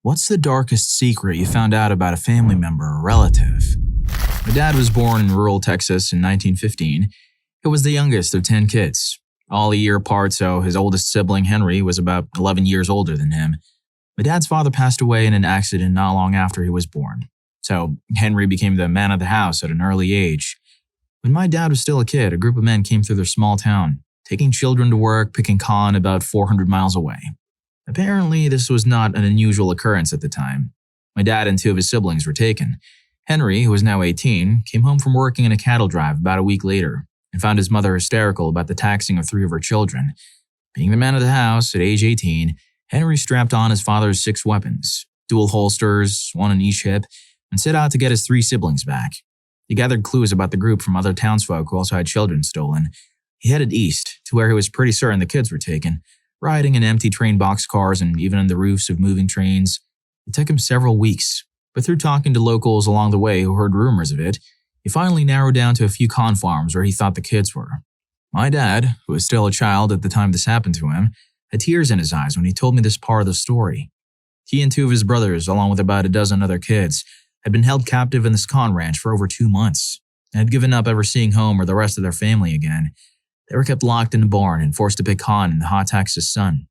What's the darkest secret you found out about a family member or relative? My dad was born in rural Texas in 1915. He was the youngest of 10 kids, all a year apart, so his oldest sibling, Henry, was about 11 years older than him. My dad's father passed away in an accident not long after he was born, so Henry became the man of the house at an early age. When my dad was still a kid, a group of men came through their small town, taking children to work, picking cotton about 400 miles away. Apparently, this was not an unusual occurrence at the time. My dad and two of his siblings were taken. Henry, who was now 18, came home from working in a cattle drive about a week later and found his mother hysterical about the taxing of three of her children. Being the man of the house at age 18, Henry strapped on his father's 6 weapons, dual holsters, one on each hip, and set out to get his 3 siblings back. He gathered clues about the group from other townsfolk who also had children stolen. He headed east to where he was pretty certain the kids were taken, riding in empty train boxcars and even on the roofs of moving trains. It took him several weeks, but through talking to locals along the way who heard rumors of it, he finally narrowed down to a few con farms where he thought the kids were. My dad, who was still a child at the time this happened to him, had tears in his eyes when he told me this part of the story. He and 2 of his brothers, along with about a dozen other kids, had been held captive in this con ranch for over 2 months and had given up ever seeing home or the rest of their family again. They were kept locked in a barn and forced to pick cotton in the hot Texas sun.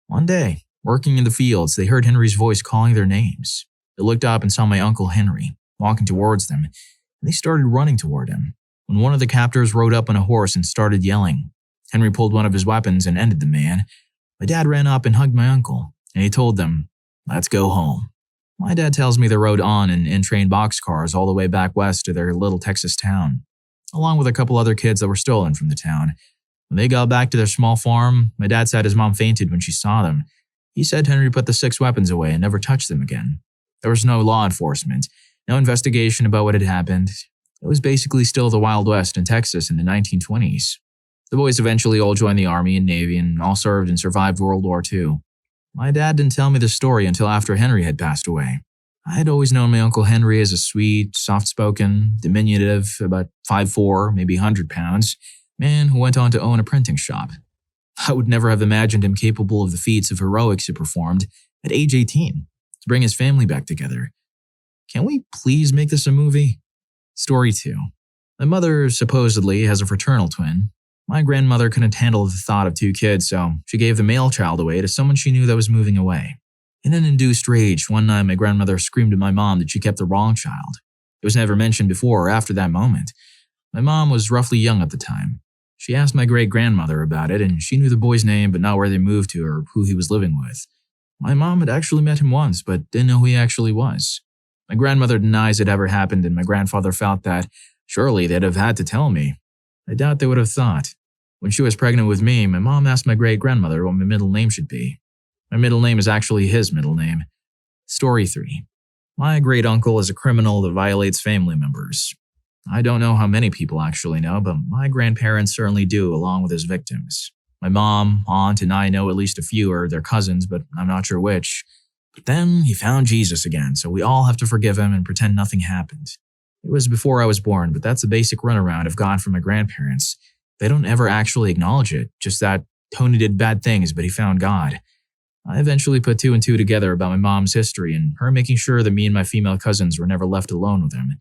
One day, working in the fields, they heard Henry's voice calling their names. They looked up and saw my uncle Henry walking towards them, and they started running toward him. When one of the captors rode up on a horse and started yelling, Henry pulled one of his weapons and ended the man. My dad ran up and hugged my uncle, and he told them, "Let's go home." My dad tells me they rode on in train boxcars all the way back west to their little Texas town, along with a couple other kids that were stolen from the town. When they got back to their small farm, my dad said his mom fainted when she saw them. He said Henry put the 6 weapons away and never touched them again. There was no law enforcement, no investigation about what had happened. It was basically still the Wild West in Texas in the 1920s. The boys eventually all joined the Army and Navy and all served and survived World War II. My dad didn't tell me this story until after Henry had passed away. I had always known my Uncle Henry as a sweet, soft-spoken, diminutive, about 5'4", maybe 100 pounds, man who went on to own a printing shop. I would never have imagined him capable of the feats of heroics he performed at age 18 to bring his family back together. Can we please make this a movie? Story 2. My mother supposedly has a fraternal twin. My grandmother couldn't handle the thought of 2 kids, so she gave the male child away to someone she knew that was moving away. In an induced rage, one night my grandmother screamed at my mom that she kept the wrong child. It was never mentioned before or after that moment. My mom was roughly young at the time. She asked my great-grandmother about it, and she knew the boy's name but not where they moved to or who he was living with. My mom had actually met him once, but didn't know who he actually was. My grandmother denies it ever happened, and my grandfather felt that surely they'd have had to tell me. I doubt they would have thought. When she was pregnant with me, my mom asked my great-grandmother what my middle name should be. My middle name is actually his middle name. Story 3. My great-uncle is a criminal that violates family members. I don't know how many people actually know, but my grandparents certainly do, along with his victims. My mom, aunt, and I know at least a few are their cousins, but I'm not sure which. But then he found Jesus again, so we all have to forgive him and pretend nothing happened. It was before I was born, but that's the basic runaround I've got from my grandparents. They don't ever actually acknowledge it, just that Tony did bad things, but he found God. I eventually put 2 and 2 together about my mom's history and her making sure that me and my female cousins were never left alone with him.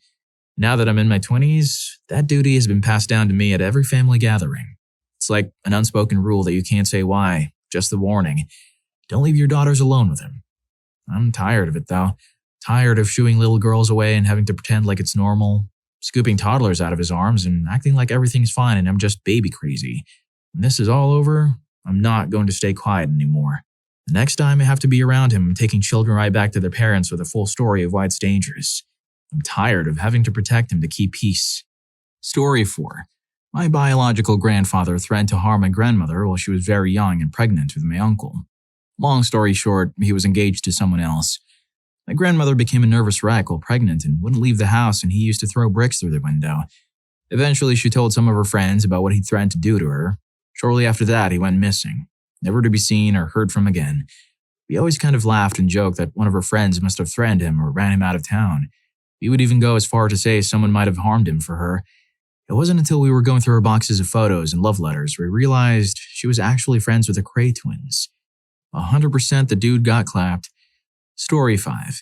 Now that I'm in my 20s, that duty has been passed down to me at every family gathering. It's like an unspoken rule that you can't say why, just the warning. Don't leave your daughters alone with him. I'm tired of it though. Tired of shooing little girls away and having to pretend like it's normal, scooping toddlers out of his arms and acting like everything's fine and I'm just baby crazy. When this is all over, I'm not going to stay quiet anymore. The next time I have to be around him, I'm taking children right back to their parents with a full story of why it's dangerous. I'm tired of having to protect him to keep peace. Story 4. My biological grandfather threatened to harm my grandmother while she was very young and pregnant with my uncle. Long story short, he was engaged to someone else. My grandmother became a nervous wreck while pregnant and wouldn't leave the house, and he used to throw bricks through the window. Eventually, she told some of her friends about what he threatened to do to her. Shortly after that, he went missing, never to be seen or heard from again. We always kind of laughed and joked that one of her friends must have threatened him or ran him out of town. We would even go as far to say someone might have harmed him for her. It wasn't until we were going through her boxes of photos and love letters we realized she was actually friends with the Cray twins. 100% the dude got clapped. Story 5.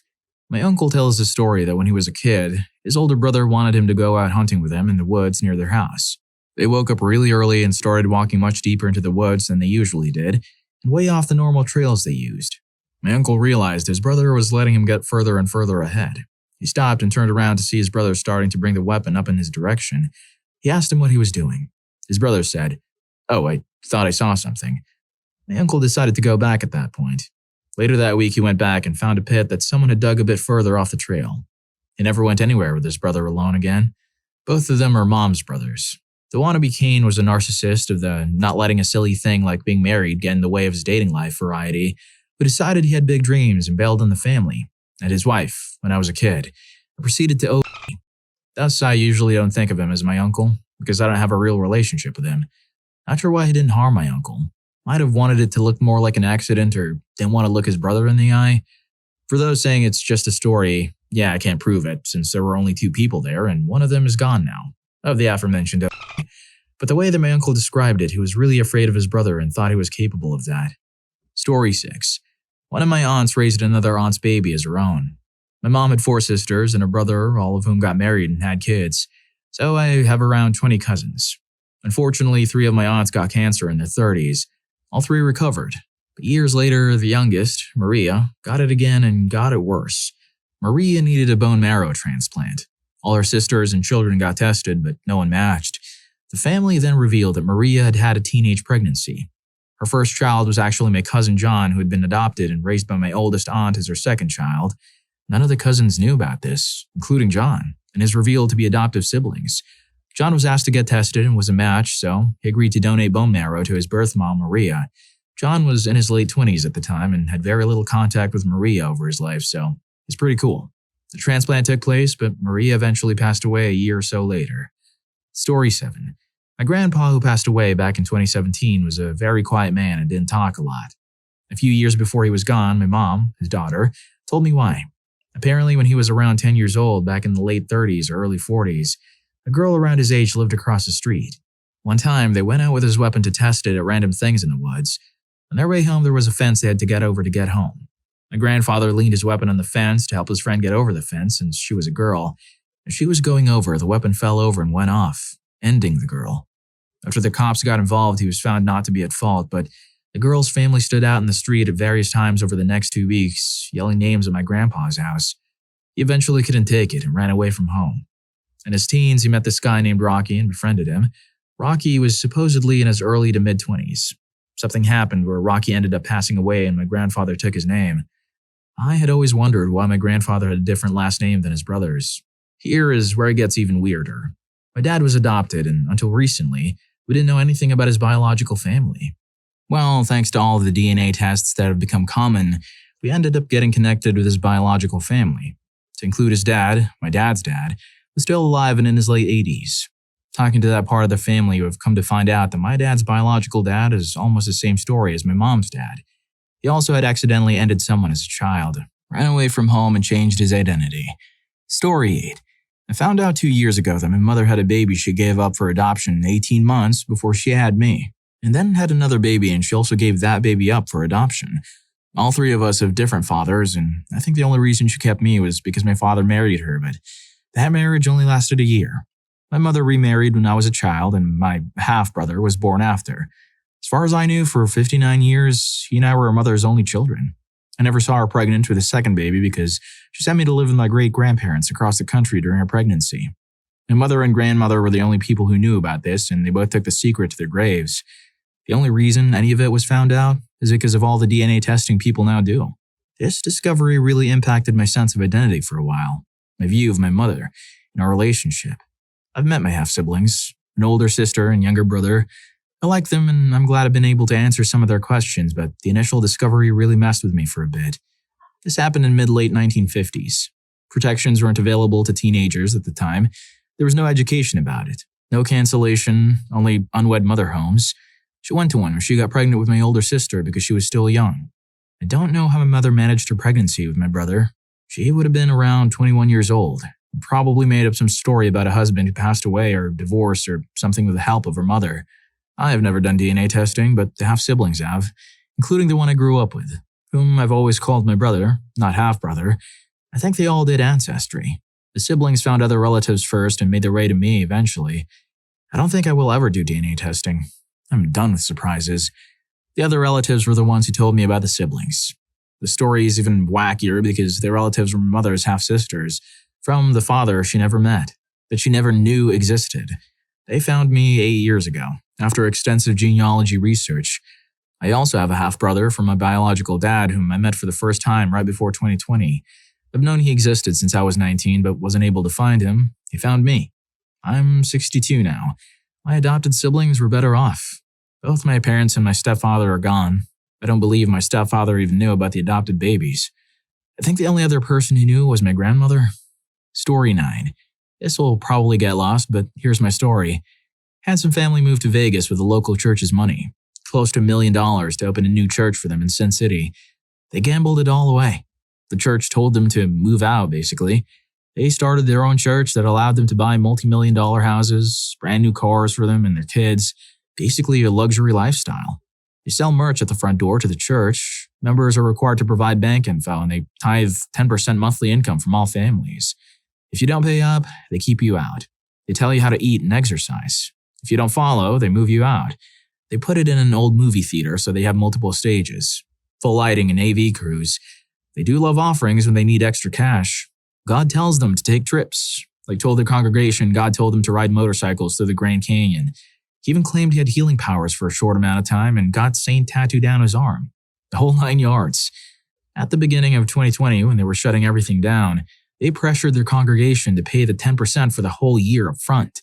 My uncle tells the story that when he was a kid, his older brother wanted him to go out hunting with him in the woods near their house. They woke up really early and started walking much deeper into the woods than they usually did, and way off the normal trails they used. My uncle realized his brother was letting him get further and further ahead. He stopped and turned around to see his brother starting to bring the weapon up in his direction. He asked him what he was doing. His brother said, "Oh, I thought I saw something." My uncle decided to go back at that point. Later that week, he went back and found a pit that someone had dug a bit further off the trail. He never went anywhere with his brother alone again. Both of them are mom's brothers. The wannabe Kane was a narcissist of the not letting a silly thing like being married get in the way of his dating life variety, who decided he had big dreams and bailed on the family and his wife when I was a kid, and proceeded to OD. Thus, I usually don't think of him as my uncle, because I don't have a real relationship with him. Not sure why he didn't harm my uncle. Might have wanted it to look more like an accident or didn't want to look his brother in the eye. For those saying it's just a story, yeah, I can't prove it since there were only 2 people there and one of them is gone now, of the aforementioned OD. But the way that my uncle described it, he was really afraid of his brother and thought he was capable of that. Story 6. One of my aunts raised another aunt's baby as her own. My mom had 4 sisters and a brother, all of whom got married and had kids, so I have around 20 cousins. Unfortunately, 3 of my aunts got cancer in their 30s. All 3 recovered, but years later, the youngest, Maria, got it again and got it worse. Maria needed a bone marrow transplant. All her sisters and children got tested, but no one matched. The family then revealed that Maria had had a teenage pregnancy. Her first child was actually my cousin John, who had been adopted and raised by my oldest aunt as her second child. None of the cousins knew about this, including John, and is revealed to be adoptive siblings. John was asked to get tested and was a match, so he agreed to donate bone marrow to his birth mom, Maria. John was in his late 20s at the time and had very little contact with Maria over his life, so it's pretty cool. The transplant took place, but Maria eventually passed away a year or so later. Story 7. My grandpa, who passed away back in 2017, was a very quiet man and didn't talk a lot. A few years before he was gone, my mom, his daughter, told me why. Apparently, when he was around 10 years old, back in the late 30s or early 40s, a girl around his age lived across the street. One time, they went out with his weapon to test it at random things in the woods. On their way home, there was a fence they had to get over to get home. My grandfather leaned his weapon on the fence to help his friend get over the fence since she was a girl. As she was going over, the weapon fell over and went off, ending the girl. After the cops got involved, he was found not to be at fault, but the girl's family stood out in the street at various times over the next 2 weeks, yelling names at my grandpa's house. He eventually couldn't take it and ran away from home. In his teens, he met this guy named Rocky and befriended him. Rocky was supposedly in his early to mid-20s. Something happened where Rocky ended up passing away and my grandfather took his name. I had always wondered why my grandfather had a different last name than his brothers. Here is where it gets even weirder. My dad was adopted, and until recently, we didn't know anything about his biological family. Well, thanks to all of the DNA tests that have become common, we ended up getting connected with his biological family. To include his dad, my dad's dad, was still alive and in his late 80s. Talking to that part of the family, you have come to find out that my dad's biological dad is almost the same story as my mom's dad. He also had accidentally ended someone as a child, ran away from home and changed his identity. Story 8. I found out 2 years ago that my mother had a baby she gave up for adoption 18 months before she had me, and then had another baby and she also gave that baby up for adoption. All 3 of us have different fathers, and I think the only reason she kept me was because my father married her, but that marriage only lasted a year. My mother remarried when I was a child, and my half-brother was born after. As far as I knew, for 59 years, he and I were her mother's only children. I never saw her pregnant with a second baby because she sent me to live with my great-grandparents across the country during her pregnancy. My mother and grandmother were the only people who knew about this, and they both took the secret to their graves. The only reason any of it was found out is because of all the DNA testing people now do. This discovery really impacted my sense of identity for a while, my view of my mother, and our relationship. I've met my half-siblings, an older sister and younger brother. I like them and I'm glad I've been able to answer some of their questions, but the initial discovery really messed with me for a bit. This happened in mid-late 1950s. Protections weren't available to teenagers at the time. There was no education about it. No cancellation, only unwed mother homes. She went to one where she got pregnant with my older sister because she was still young. I don't know how my mother managed her pregnancy with my brother. She would have been around 21 years old. Probably made up some story about a husband who passed away or divorced or something with the help of her mother. I have never done DNA testing, but the half-siblings have, including the one I grew up with. whom I've always called my brother, not half-brother, I think they all did ancestry. The siblings found other relatives first and made their way to me eventually. I don't think I will ever do DNA testing. I'm done with surprises. The other relatives were the ones who told me about the siblings. The story is even wackier because their relatives were my mother's half-sisters, from the father she never met, that she never knew existed. They found me 8 years ago, after extensive genealogy research. I also have a half-brother from my biological dad whom I met for the first time right before 2020. I've known he existed since I was 19 but wasn't able to find him. He found me. I'm 62 now. My adopted siblings were better off. Both my parents and my stepfather are gone. I don't believe my stepfather even knew about the adopted babies. I think the only other person who knew was my grandmother. Story 9. This will probably get lost, but here's my story. Had some family move to Vegas with the local church's money, close to $1 million to open a new church for them in Sin City. They gambled it all away. The church told them to move out, basically. They started their own church that allowed them to buy multi-million-dollar houses, brand new cars for them and their kids, basically a luxury lifestyle. They sell merch at the front door to the church. Members are required to provide bank info, and they tithe 10% monthly income from all families. If you don't pay up, they keep you out. They tell you how to eat and exercise. If you don't follow, they move you out. They put it in an old movie theater, so they have multiple stages, full lighting and AV crews. They do love offerings when they need extra cash. God tells them to take trips. Like told their congregation, God told them to ride motorcycles through the Grand Canyon. He even claimed he had healing powers for a short amount of time and got Saint tattooed down his arm. The whole 9 yards. At the beginning of 2020, when they were shutting everything down, they pressured their congregation to pay the 10% for the whole year up front.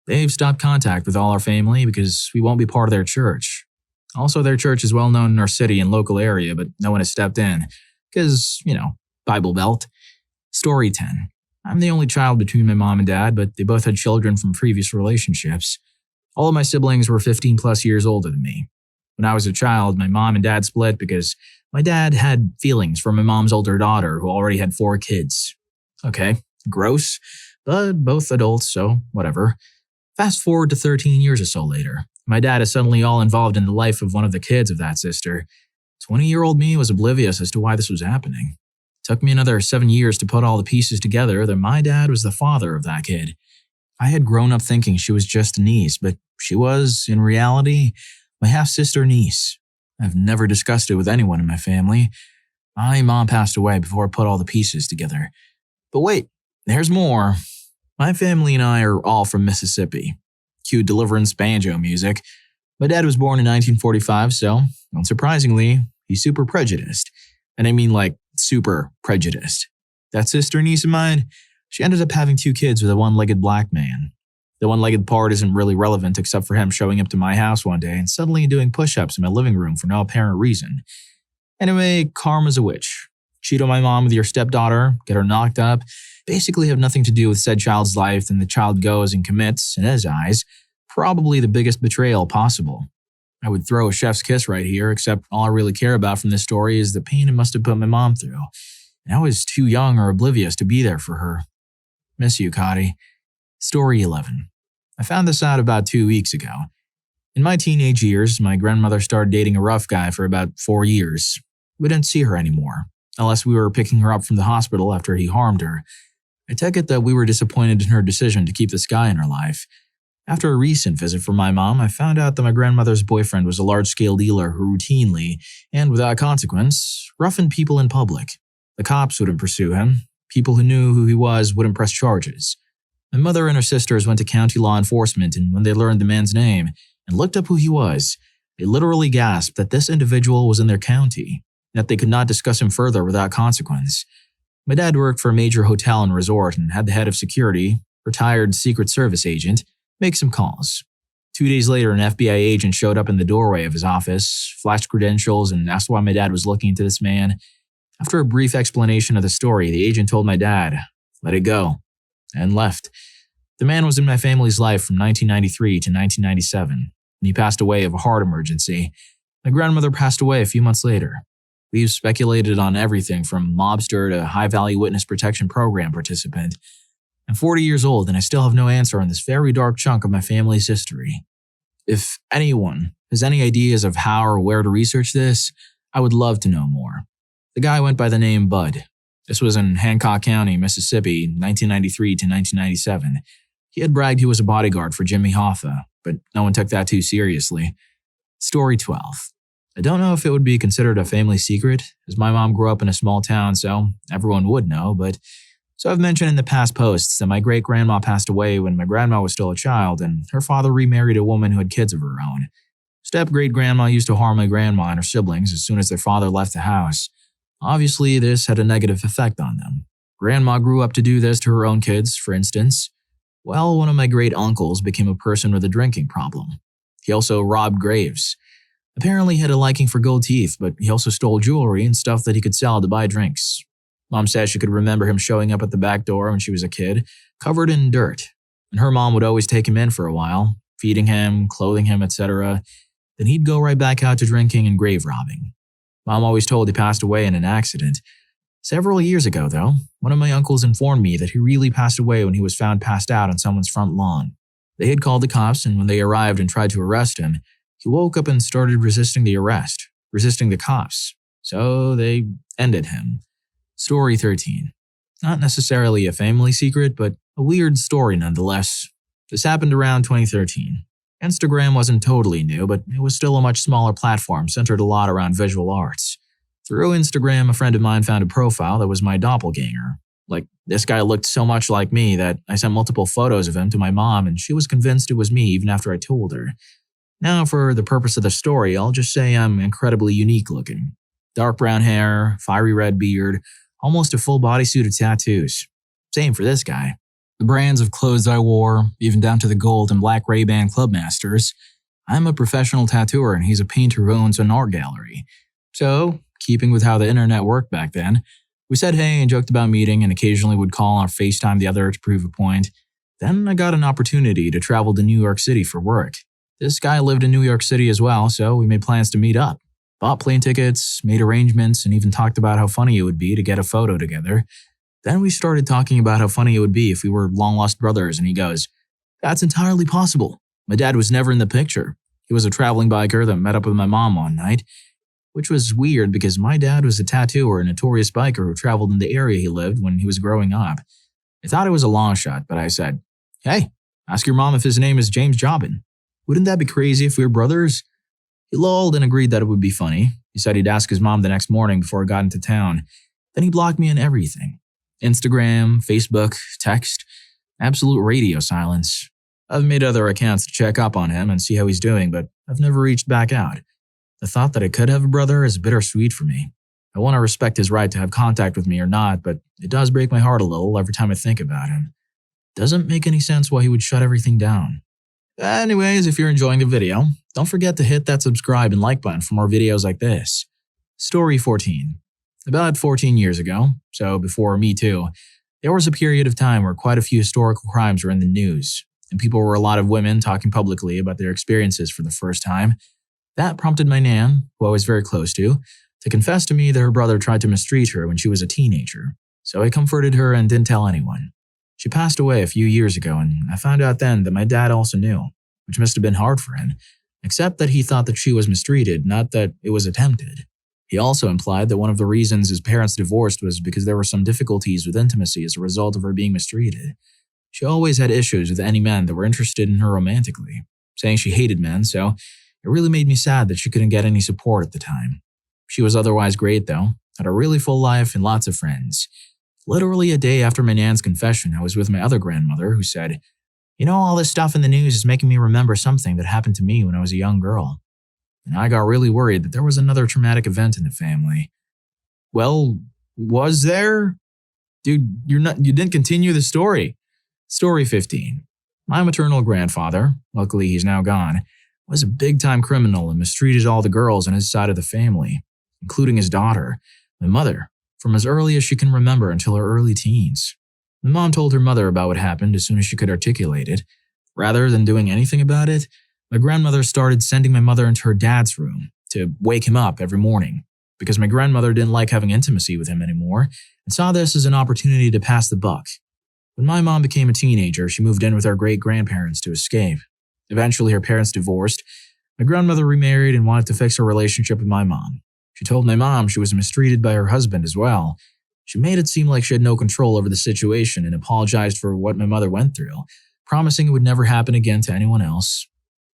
They've stopped contact with all our family because we won't be part of their church. Also, their church is well known in our city and local area, but no one has stepped in. Because, Bible Belt. Story 10. I'm the only child between my mom and dad, but they both had children from previous relationships. All of my siblings were 15 plus years older than me. When I was a child, my mom and dad split because my dad had feelings for my mom's older daughter who already had 4 kids. Okay, gross, but both adults, so whatever. Fast forward to 13 years or so later. My dad is suddenly all involved in the life of one of the kids of that sister. 20-year-old me was oblivious as to why this was happening. It took me another 7 years to put all the pieces together that my dad was the father of that kid. I had grown up thinking she was just a niece, but she was, in reality, my half-sister niece. I've never discussed it with anyone in my family. My mom passed away before I put all the pieces together. But wait, there's more. My family and I are all from Mississippi. Cue Deliverance banjo music. My dad was born in 1945, so, unsurprisingly, he's super prejudiced. And I mean like super prejudiced. That sister niece of mine, she ended up having 2 kids with a one-legged black man. The one-legged part isn't really relevant except for him showing up to my house one day and suddenly doing push-ups in my living room for no apparent reason. Anyway, karma's a witch. Cheat on my mom with your stepdaughter, get her knocked up, basically have nothing to do with said child's life, then the child goes and commits, in his eyes, probably the biggest betrayal possible. I would throw a chef's kiss right here, except all I really care about from this story is the pain it must have put my mom through. And I was too young or oblivious to be there for her. Miss you, Cotty. Story 11. I found this out about 2 weeks ago. In my teenage years, my grandmother started dating a rough guy for about 4 years. We didn't see her anymore, unless we were picking her up from the hospital after he harmed her. I take it that we were disappointed in her decision to keep this guy in her life. After a recent visit from my mom, I found out that my grandmother's boyfriend was a large-scale dealer who routinely, and without consequence, roughened people in public. The cops wouldn't pursue him. People who knew who he was wouldn't press charges. My mother and her sisters went to county law enforcement, and when they learned the man's name and looked up who he was, they literally gasped that this individual was in their county, and that they could not discuss him further without consequence. My dad worked for a major hotel and resort and had the head of security, retired Secret Service agent, make some calls. 2 days later, an FBI agent showed up in the doorway of his office, flashed credentials, and asked why my dad was looking into this man. After a brief explanation of the story, the agent told my dad, "Let it go," and left. The man was in my family's life from 1993 to 1997, and he passed away of a heart emergency. My grandmother passed away a few months later. We've speculated on everything from mobster to high-value witness protection program participant. I'm 40 years old and I still have no answer on this very dark chunk of my family's history. If anyone has any ideas of how or where to research this, I would love to know more. The guy went by the name Bud. This was in Hancock County, Mississippi, 1993 to 1997. He had bragged he was a bodyguard for Jimmy Hoffa, but no one took that too seriously. Story 12. I don't know if it would be considered a family secret, as my mom grew up in a small town, so everyone would know, but so I've mentioned in the past posts that my great-grandma passed away when my grandma was still a child, and her father remarried a woman who had kids of her own. Step-great-grandma used to harm my grandma and her siblings as soon as their father left the house. Obviously, this had a negative effect on them. Grandma grew up to do this to her own kids, for instance. Well, one of my great-uncles became a person with a drinking problem. He also robbed graves. Apparently he had a liking for gold teeth, but he also stole jewelry and stuff that he could sell to buy drinks. Mom said she could remember him showing up at the back door when she was a kid, covered in dirt, and her mom would always take him in for a while, feeding him, clothing him, etc. Then he'd go right back out to drinking and grave robbing. Mom always told he passed away in an accident. Several years ago, though, one of my uncles informed me that he really passed away when he was found passed out on someone's front lawn. They had called the cops, and when they arrived and tried to arrest him, he woke up and started resisting the arrest, resisting the cops. So they ended him. Story 13. Not necessarily a family secret, but a weird story nonetheless. This happened around 2013. Instagram wasn't totally new, but it was still a much smaller platform centered a lot around visual arts. Through Instagram, a friend of mine found a profile that was my doppelganger. Like, this guy looked so much like me that I sent multiple photos of him to my mom, and she was convinced it was me even after I told her. Now, for the purpose of the story, I'll just say I'm incredibly unique looking. Dark brown hair, fiery red beard, almost a full bodysuit of tattoos. Same for this guy. The brands of clothes I wore, even down to the gold and black Ray-Ban Clubmasters. I'm a professional tattooer and he's a painter who owns an art gallery. So, keeping with how the internet worked back then, we said hey and joked about meeting and occasionally would call or FaceTime the other to prove a point. Then I got an opportunity to travel to New York City for work. This guy lived in New York City as well, so we made plans to meet up. Bought plane tickets, made arrangements, and even talked about how funny it would be to get a photo together. Then we started talking about how funny it would be if we were long-lost brothers, and he goes, "That's entirely possible. My dad was never in the picture. He was a traveling biker that met up with my mom one night," which was weird because my dad was a tattooer and notorious biker who traveled in the area he lived when he was growing up. I thought it was a long shot, but I said, "Hey, ask your mom if his name is James Jobin. Wouldn't that be crazy if we were brothers?" He lolled and agreed that it would be funny. He said he'd ask his mom the next morning before I got into town. Then he blocked me on everything. Instagram, Facebook, text, absolute radio silence. I've made other accounts to check up on him and see how he's doing, but I've never reached back out. The thought that I could have a brother is bittersweet for me. I want to respect his right to have contact with me or not, but it does break my heart a little every time I think about him. Doesn't make any sense why he would shut everything down. Anyways, if you're enjoying the video, don't forget to hit that subscribe and like button for more videos like this. Story 14. About 14 years ago, so before Me Too, there was a period of time where quite a few historical crimes were in the news, and people were a lot of women talking publicly about their experiences for the first time. That prompted my nan, who I was very close to confess to me that her brother tried to mistreat her when she was a teenager. So I comforted her and didn't tell anyone. She passed away a few years ago, and I found out then that my dad also knew, which must have been hard for him, except that he thought that she was mistreated, not that it was attempted. He also implied that one of the reasons his parents divorced was because there were some difficulties with intimacy as a result of her being mistreated. She always had issues with any men that were interested in her romantically, saying she hated men, so it really made me sad that she couldn't get any support at the time. She was otherwise great though, had a really full life and lots of friends. Literally a day after my nan's confession, I was with my other grandmother who said, "You know, all this stuff in the news is making me remember something that happened to me when I was a young girl." And I got really worried that there was another traumatic event in the family. Well, was there? Dude, you didn't continue the story. Story 15. My maternal grandfather, luckily he's now gone, was a big-time criminal and mistreated all the girls on his side of the family, including his daughter, my mother, from as early as she can remember until her early teens. My mom told her mother about what happened as soon as she could articulate it. Rather than doing anything about it, my grandmother started sending my mother into her dad's room to wake him up every morning because my grandmother didn't like having intimacy with him anymore and saw this as an opportunity to pass the buck. When my mom became a teenager, she moved in with our great-grandparents to escape. Eventually, her parents divorced. My grandmother remarried and wanted to fix her relationship with my mom. She told my mom she was mistreated by her husband as well. She made it seem like she had no control over the situation and apologized for what my mother went through, promising it would never happen again to anyone else.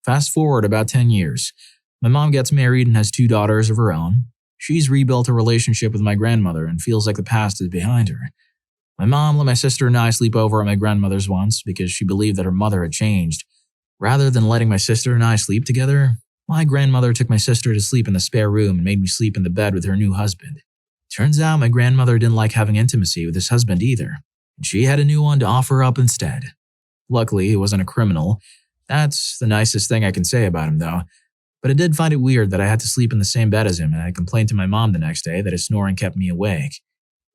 Fast forward about 10 years. My mom gets married and has 2 daughters of her own. She's rebuilt a relationship with my grandmother and feels like the past is behind her. My mom let my sister and I sleep over at my grandmother's once because she believed that her mother had changed. Rather than letting my sister and I sleep together, my grandmother took my sister to sleep in the spare room and made me sleep in the bed with her new husband. Turns out my grandmother didn't like having intimacy with this husband either, and she had a new one to offer up instead. Luckily, he wasn't a criminal. That's the nicest thing I can say about him, though. But I did find it weird that I had to sleep in the same bed as him, and I complained to my mom the next day that his snoring kept me awake.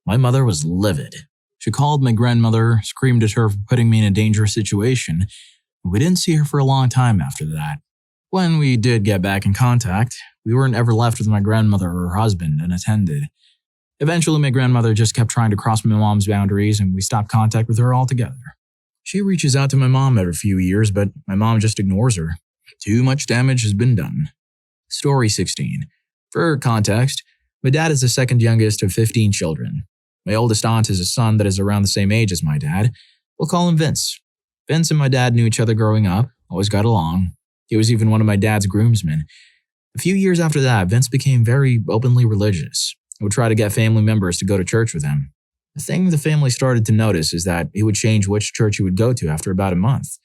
My mother was livid. She called my grandmother, screamed at her for putting me in a dangerous situation. We didn't see her for a long time after that. When we did get back in contact, we weren't ever left with my grandmother or her husband unattended. Eventually, my grandmother just kept trying to cross my mom's boundaries, and we stopped contact with her altogether. She reaches out to my mom every few years, but my mom just ignores her. Too much damage has been done. Story 16. For context, my dad is the second youngest of 15 children. My oldest aunt has a son that is around the same age as my dad. We'll call him Vince. Vince and my dad knew each other growing up, always got along. He was even one of my dad's groomsmen. A few years after that, Vince became very openly religious. He would try to get family members to go to church with him. The thing the family started to notice is that he would change which church he would go to after about a month.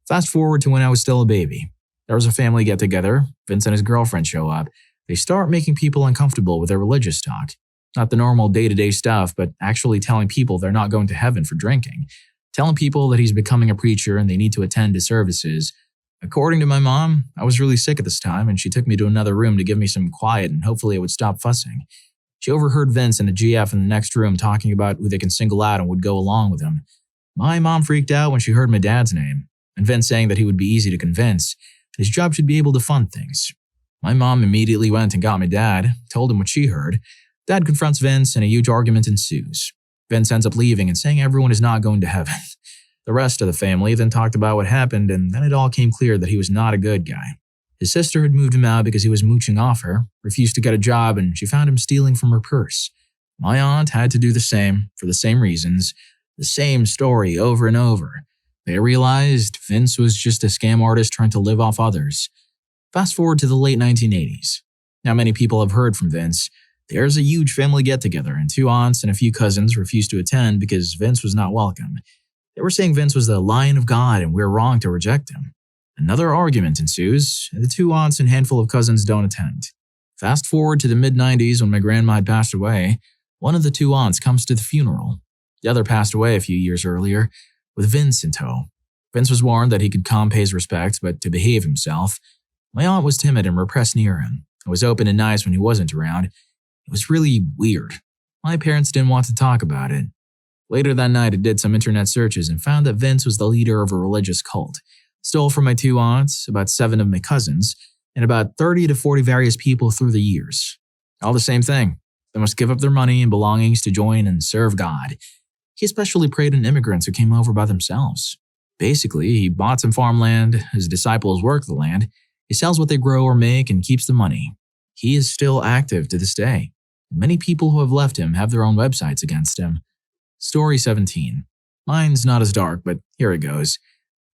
Fast forward to when I was still a baby. There was a family get-together. Vince and his girlfriend show up. They start making people uncomfortable with their religious talk. Not the normal day-to-day stuff, but actually telling people they're not going to heaven for drinking. Telling people that he's becoming a preacher and they need to attend his services. According to my mom, I was really sick at this time and she took me to another room to give me some quiet and hopefully I would stop fussing. She overheard Vince and a GF in the next room talking about who they can single out and would go along with him. My mom freaked out when she heard my dad's name, and Vince saying that he would be easy to convince, and his job should be able to fund things. My mom immediately went and got my dad, told him what she heard. Dad confronts Vince and a huge argument ensues. Vince ends up leaving and saying everyone is not going to heaven. The rest of the family then talked about what happened, and then it all came clear that he was not a good guy. His sister had moved him out because he was mooching off her, refused to get a job, and she found him stealing from her purse. My aunt had to do the same, for the same reasons. The same story over and over. They realized Vince was just a scam artist trying to live off others. Fast forward to the late 1980s. Now many people have heard from Vince. There's a huge family get-together, and 2 aunts and a few cousins refused to attend because Vince was not welcome. They were saying Vince was the Lion of God and we're wrong to reject him. Another argument ensues, and the 2 aunts and handful of cousins don't attend. Fast forward to the mid-90s when my grandma had passed away. One of the 2 aunts comes to the funeral. The other passed away a few years earlier, with Vince in tow. Vince was warned that he could calm pay his respects, but to behave himself. My aunt was timid and repressed near him. I was open and nice when he wasn't around. It was really weird. My parents didn't want to talk about it. Later that night, I did some internet searches and found that Vince was the leader of a religious cult. Stole from my 2 aunts, about 7 of my cousins, and about 30 to 40 various people through the years. All the same thing. They must give up their money and belongings to join and serve God. He especially preyed on immigrants who came over by themselves. Basically, he bought some farmland, his disciples work the land, he sells what they grow or make and keeps the money. He is still active to this day. Many people who have left him have their own websites against him. Story 17. Mine's not as dark, but here it goes.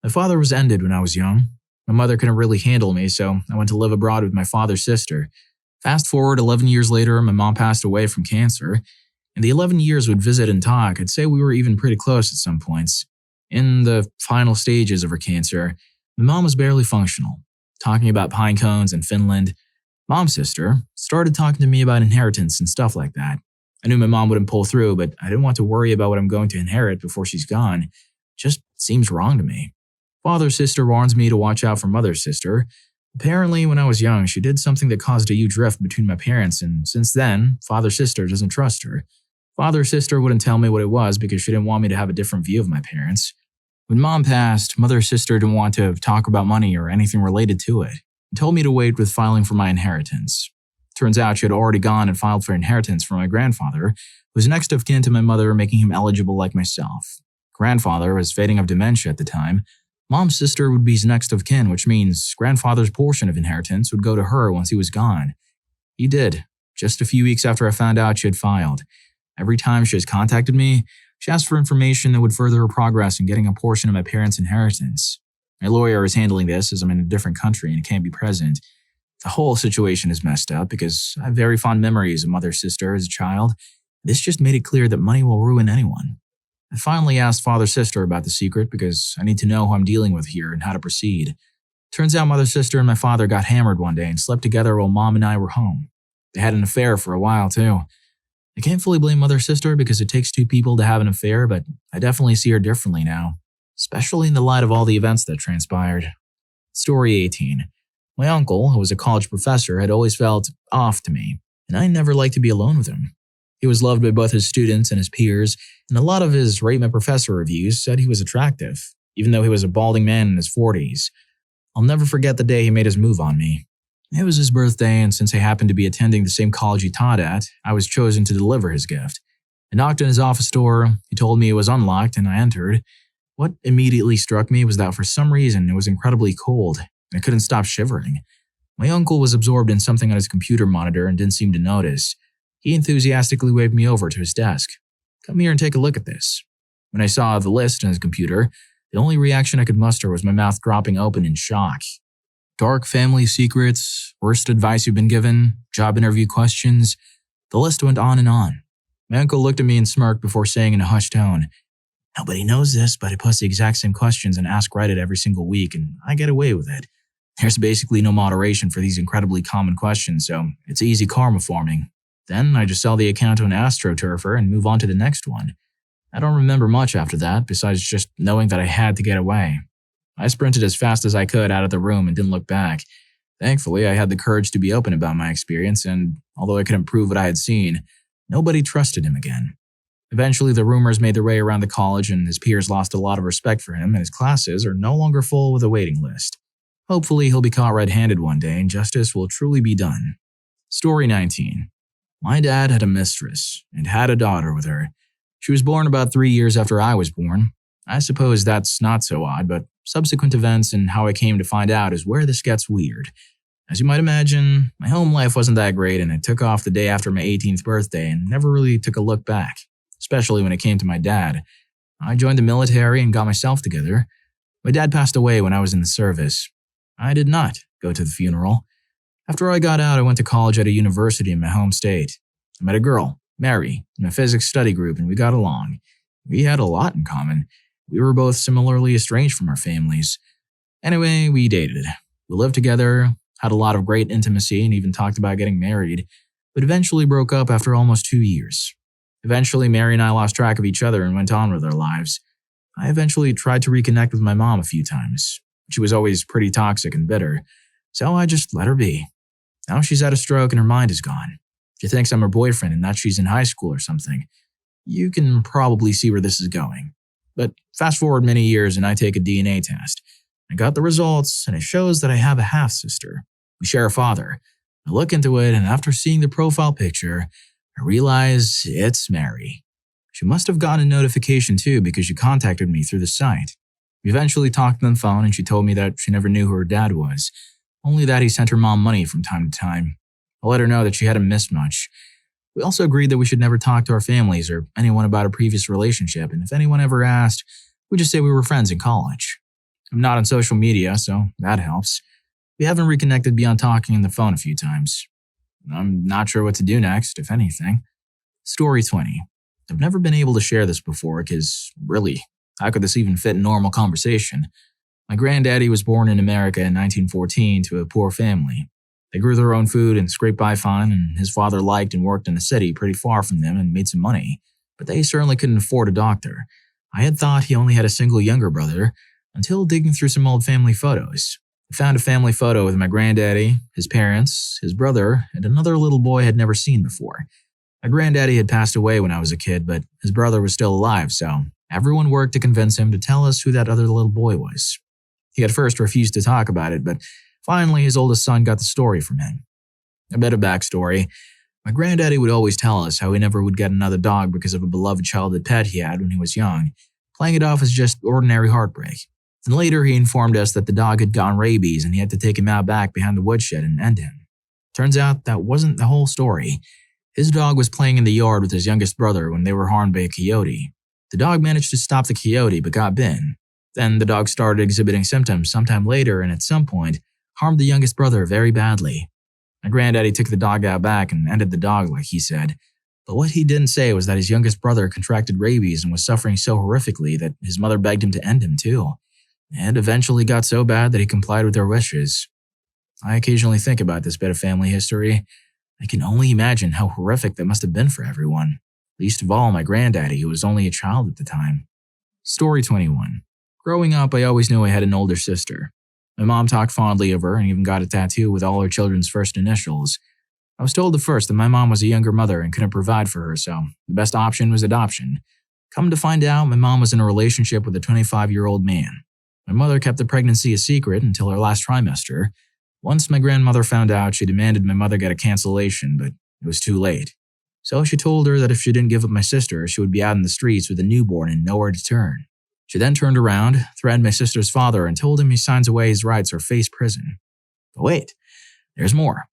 My father was ended when I was young. My mother couldn't really handle me, so I went to live abroad with my father's sister. Fast forward 11 years later, my mom passed away from cancer. In the 11 years we'd visit and talk, I'd say we were even pretty close at some points. In the final stages of her cancer, my mom was barely functional, talking about pine cones in Finland. Mom's sister started talking to me about inheritance and stuff like that. I knew my mom wouldn't pull through, but I didn't want to worry about what I'm going to inherit before she's gone. It just seems wrong to me. Father's sister warns me to watch out for mother's sister. Apparently, when I was young, she did something that caused a huge rift between my parents, and since then, father's sister doesn't trust her. Father's sister wouldn't tell me what it was because she didn't want me to have a different view of my parents. When mom passed, mother's sister didn't want to talk about money or anything related to it, and told me to wait with filing for my inheritance. Turns out she had already gone and filed for inheritance for my grandfather, who was next of kin to my mother, making him eligible like myself. Grandfather was fading of dementia at the time. Mom's sister would be his next of kin, which means grandfather's portion of inheritance would go to her once he was gone. He did. just a few weeks after I found out she had filed. Every time she has contacted me, she asked for information that would further her progress in getting a portion of my parents' inheritance. My lawyer is handling this as I'm in a different country and can't be present. The whole situation is messed up because I have very fond memories of mother sister as a child. This just made it clear that money will ruin anyone. I finally asked father sister about the secret because I need to know who I'm dealing with here and how to proceed. Turns out mother sister and my father got hammered one day and slept together while mom and I were home. They had an affair for a while too. I can't fully blame mother sister because it takes two people to have an affair, but I definitely see her differently now, especially in the light of all the events that transpired. Story 18. My uncle, who was a college professor, had always felt off to me, and I never liked to be alone with him. He was loved by both his students and his peers, and a lot of his Rate My Professor reviews said he was attractive, even though he was a balding man in his 40s. I'll never forget the day he made his move on me. It was his birthday, and since I happened to be attending the same college he taught at, I was chosen to deliver his gift. I knocked on his office door, he told me it was unlocked, and I entered. What immediately struck me was that for some reason it was incredibly cold, and I couldn't stop shivering. My uncle was absorbed in something on his computer monitor and didn't seem to notice. He enthusiastically waved me over to his desk. Come here and take a look at this. When I saw the list on his computer, the only reaction I could muster was my mouth dropping open in shock. Dark family secrets, worst advice you've been given, job interview questions. The list went on and on. My uncle looked at me and smirked before saying in a hushed tone, "Nobody knows this, but I post the exact same questions and Ask Reddit every single week, and I get away with it. There's basically no moderation for these incredibly common questions, so it's easy karma forming. Then I just sell the account to an astroturfer and move on to the next one. I don't remember much after that, besides just knowing that I had to get away. I sprinted as fast as I could out of the room and didn't look back. Thankfully, I had the courage to be open about my experience, and although I couldn't prove what I had seen, nobody trusted him again. Eventually, the rumors made their way around the college, and his peers lost a lot of respect for him, and his classes are no longer full with a waiting list. Hopefully, he'll be caught red-handed one day, and justice will truly be done." Story 19. My dad had a mistress, and had a daughter with her. She was born about 3 years after I was born. I suppose that's not so odd, but subsequent events and how I came to find out is where this gets weird. As you might imagine, my home life wasn't that great, and I took off the day after my 18th birthday and never really took a look back, especially when it came to my dad. I joined the military and got myself together. My dad passed away when I was in the service. I did not go to the funeral. After I got out, I went to college at a university in my home state. I met a girl, Mary, in a physics study group, and we got along. We had a lot in common. We were both similarly estranged from our families. Anyway, we dated. We lived together, had a lot of great intimacy, and even talked about getting married, but eventually broke up after almost 2 years. Eventually, Mary and I lost track of each other and went on with our lives. I eventually tried to reconnect with my mom a few times. She was always pretty toxic and bitter, so I just let her be. Now she's had a stroke and her mind is gone. She thinks I'm her boyfriend and that she's in high school or something. You can probably see where this is going. But fast forward many years and I take a DNA test. I got the results and it shows that I have a half-sister. We share a father. I look into it and after seeing the profile picture, I realize it's Mary. She must have gotten a notification too because she contacted me through the site. We eventually talked on the phone and she told me that she never knew who her dad was, only that he sent her mom money from time to time. I let her know that she hadn't missed much. We also agreed that we should never talk to our families or anyone about a previous relationship, and if anyone ever asked, we just say we were friends in college. I'm not on social media, so that helps. We haven't reconnected beyond talking on the phone a few times. I'm not sure what to do next, if anything. Story 20. I've never been able to share this before because, really, how could this even fit in normal conversation? My granddaddy was born in America in 1914 to a poor family. They grew their own food and scraped by fine, and his father liked and worked in a city pretty far from them and made some money, but they certainly couldn't afford a doctor. I had thought he only had a single younger brother until digging through some old family photos. I found a family photo with my granddaddy, his parents, his brother, and another little boy I'd never seen before. My granddaddy had passed away when I was a kid, but his brother was still alive, so everyone worked to convince him to tell us who that other little boy was. He at first refused to talk about it, but finally his oldest son got the story from him. A bit of backstory. My granddaddy would always tell us how he never would get another dog because of a beloved childhood pet he had when he was young, playing it off as just ordinary heartbreak. Then later he informed us that the dog had gotten rabies and he had to take him out back behind the woodshed and end him. Turns out that wasn't the whole story. His dog was playing in the yard with his youngest brother when they were harmed by a coyote. The dog managed to stop the coyote but got bitten. Then the dog started exhibiting symptoms sometime later and at some point harmed the youngest brother very badly. My granddaddy took the dog out back and ended the dog like he said. But what he didn't say was that his youngest brother contracted rabies and was suffering so horrifically that his mother begged him to end him too. And eventually got so bad that he complied with their wishes. I occasionally think about this bit of family history. I can only imagine how horrific that must have been for everyone. Least of all my granddaddy, who was only a child at the time. Story 21. Growing up, I always knew I had an older sister. My mom talked fondly of her and even got a tattoo with all her children's first initials. I was told at first that my mom was a younger mother and couldn't provide for her, so the best option was adoption. Come to find out, my mom was in a relationship with a 25-year-old man. My mother kept the pregnancy a secret until her last trimester. Once my grandmother found out, she demanded my mother get a cancellation, but it was too late. So she told her that if she didn't give up my sister, she would be out in the streets with a newborn and nowhere to turn. She then turned around, threatened my sister's father, and told him he signs away his rights or face prison. But wait, there's more.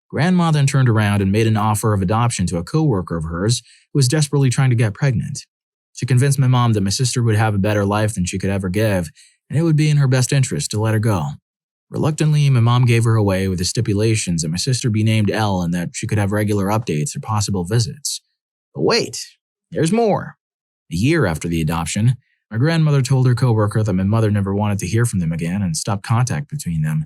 Grandma then turned around and made an offer of adoption to a coworker of hers who was desperately trying to get pregnant. She convinced my mom that my sister would have a better life than she could ever give, and it would be in her best interest to let her go. Reluctantly, my mom gave her away with the stipulations that my sister be named Elle and that she could have regular updates or possible visits. But wait, there's more. A year after the adoption, my grandmother told her coworker that my mother never wanted to hear from them again and stopped contact between them.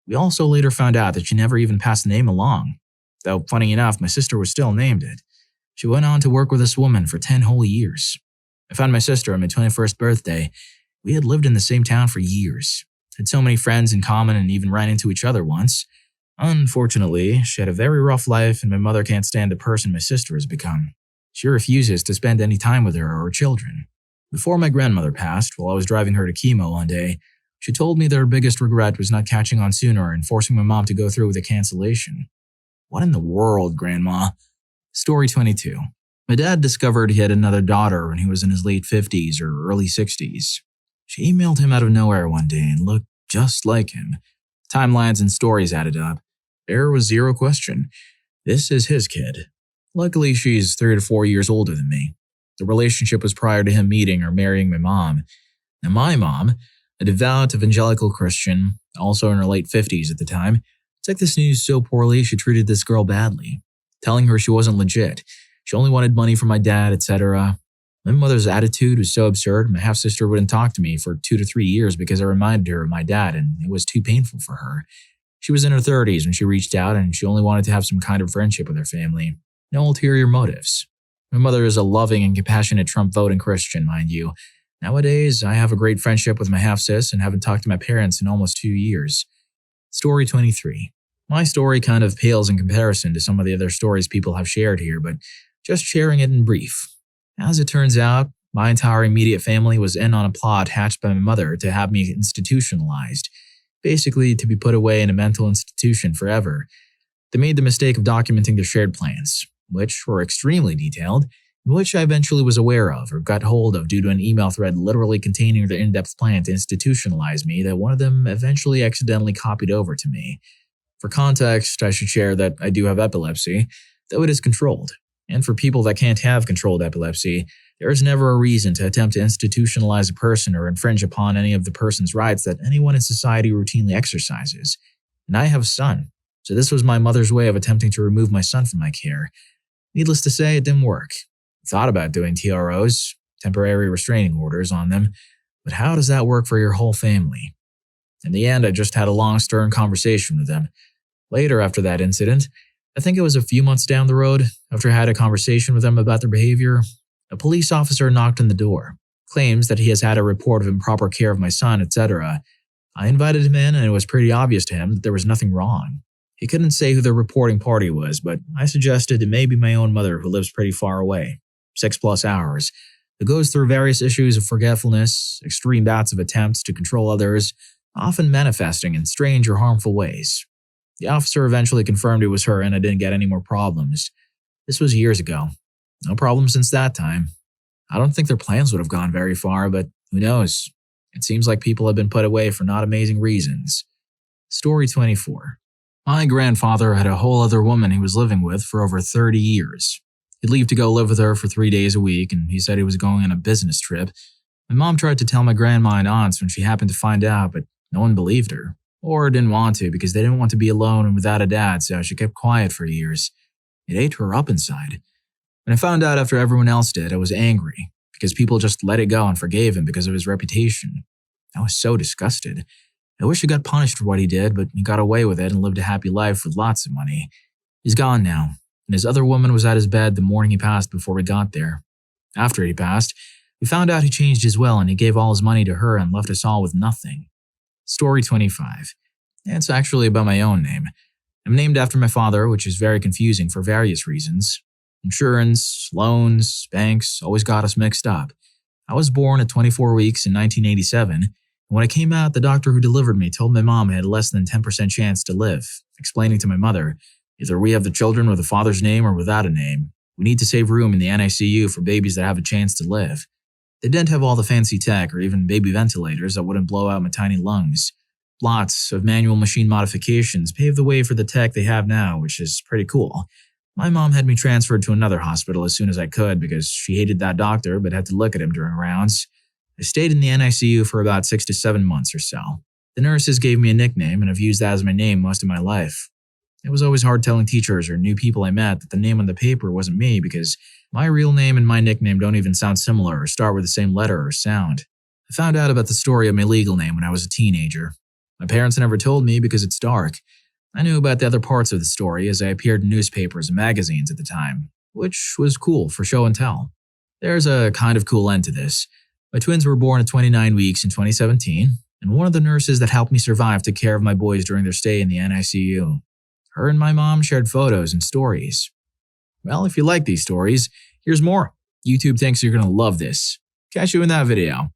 We also later found out that she never even passed the name along. Though, funny enough, my sister was still named it. She went on to work with this woman for 10 whole years. I found my sister on my 21st birthday. We had lived in the same town for years. Had so many friends in common and even ran into each other once. Unfortunately, she had a very rough life and my mother can't stand the person my sister has become. She refuses to spend any time with her or her children. Before my grandmother passed, while I was driving her to chemo one day, she told me that her biggest regret was not catching on sooner and forcing my mom to go through with a cancellation. What in the world, Grandma? Story 22. My dad discovered he had another daughter when he was in his late 50s or early 60s. She emailed him out of nowhere one day and looked just like him. Timelines and stories added up. There was zero question. This is his kid. Luckily, she's 3 to 4 years older than me. The relationship was prior to him meeting or marrying my mom. Now my mom, a devout evangelical Christian, also in her late 50s at the time, took this news so poorly she treated this girl badly, telling her she wasn't legit. She only wanted money from my dad, etc. My mother's attitude was so absurd, my half-sister wouldn't talk to me for 2 to 3 years because I reminded her of my dad and it was too painful for her. She was in her 30s when she reached out and she only wanted to have some kind of friendship with her family. No ulterior motives. My mother is a loving and compassionate Trump-voting Christian, mind you. Nowadays, I have a great friendship with my half-sis and haven't talked to my parents in almost 2 years. Story 23. My story kind of pales in comparison to some of the other stories people have shared here, but just sharing it in brief. As it turns out, my entire immediate family was in on a plot hatched by my mother to have me institutionalized, basically to be put away in a mental institution forever. They made the mistake of documenting their shared plans, which were extremely detailed, and which I eventually was aware of or got hold of due to an email thread literally containing their in-depth plan to institutionalize me that one of them eventually accidentally copied over to me. For context, I should share that I do have epilepsy, though it is controlled. And for people that can't have controlled epilepsy, there is never a reason to attempt to institutionalize a person or infringe upon any of the person's rights that anyone in society routinely exercises. And I have a son, so this was my mother's way of attempting to remove my son from my care. Needless to say, it didn't work. I thought about doing TROs, temporary restraining orders, on them, but how does that work for your whole family? In the end, I just had a long, stern conversation with them. Later, after that incident, I think it was a few months down the road, after I had a conversation with them about their behavior, a police officer knocked on the door, claims that he has had a report of improper care of my son, etc. I invited him in and it was pretty obvious to him that there was nothing wrong. He couldn't say who the reporting party was, but I suggested it may be my own mother who lives pretty far away, 6+ hours, who goes through various issues of forgetfulness, extreme bouts of attempts to control others, often manifesting in strange or harmful ways. The officer eventually confirmed it was her and I didn't get any more problems. This was years ago. No problem since that time. I don't think their plans would have gone very far, but who knows? It seems like people have been put away for not amazing reasons. Story 24. My grandfather had a whole other woman he was living with for over 30 years. He'd leave to go live with her for 3 days a week, and he said he was going on a business trip. My mom tried to tell my grandma and aunts when she happened to find out, but no one believed her. Or didn't want to because they didn't want to be alone and without a dad, so she kept quiet for years. It ate her up inside. When I found out after everyone else did, I was angry because people just let it go and forgave him because of his reputation. I was so disgusted. I wish he got punished for what he did, but he got away with it and lived a happy life with lots of money. He's gone now, and his other woman was at his bed the morning he passed before we got there. After he passed, we found out he changed his will and he gave all his money to her and left us all with nothing. Story 25. It's actually about my own name. I'm named after my father, which is very confusing for various reasons. Insurance, loans, banks always got us mixed up. I was born at 24 weeks in 1987, and when I came out, the doctor who delivered me told my mom I had less than 10% chance to live, explaining to my mother, either we have the children with a father's name or without a name. We need to save room in the NICU for babies that have a chance to live. They didn't have all the fancy tech or even baby ventilators that wouldn't blow out my tiny lungs. Lots of manual machine modifications paved the way for the tech they have now, which is pretty cool. My mom had me transferred to another hospital as soon as I could because she hated that doctor but had to look at him during rounds. I stayed in the NICU for about 6 to 7 months or so. The nurses gave me a nickname and I've used that as my name most of my life. It was always hard telling teachers or new people I met that the name on the paper wasn't me because my real name and my nickname don't even sound similar or start with the same letter or sound. I found out about the story of my legal name when I was a teenager. My parents never told me because it's dark. I knew about the other parts of the story as I appeared in newspapers and magazines at the time, which was cool for show and tell. There's a kind of cool end to this. My twins were born at 29 weeks in 2017, and one of the nurses that helped me survive took care of my boys during their stay in the NICU. Her and my mom shared photos and stories. Well, if you like these stories, here's more. YouTube thinks you're going to love this. Catch you in that video.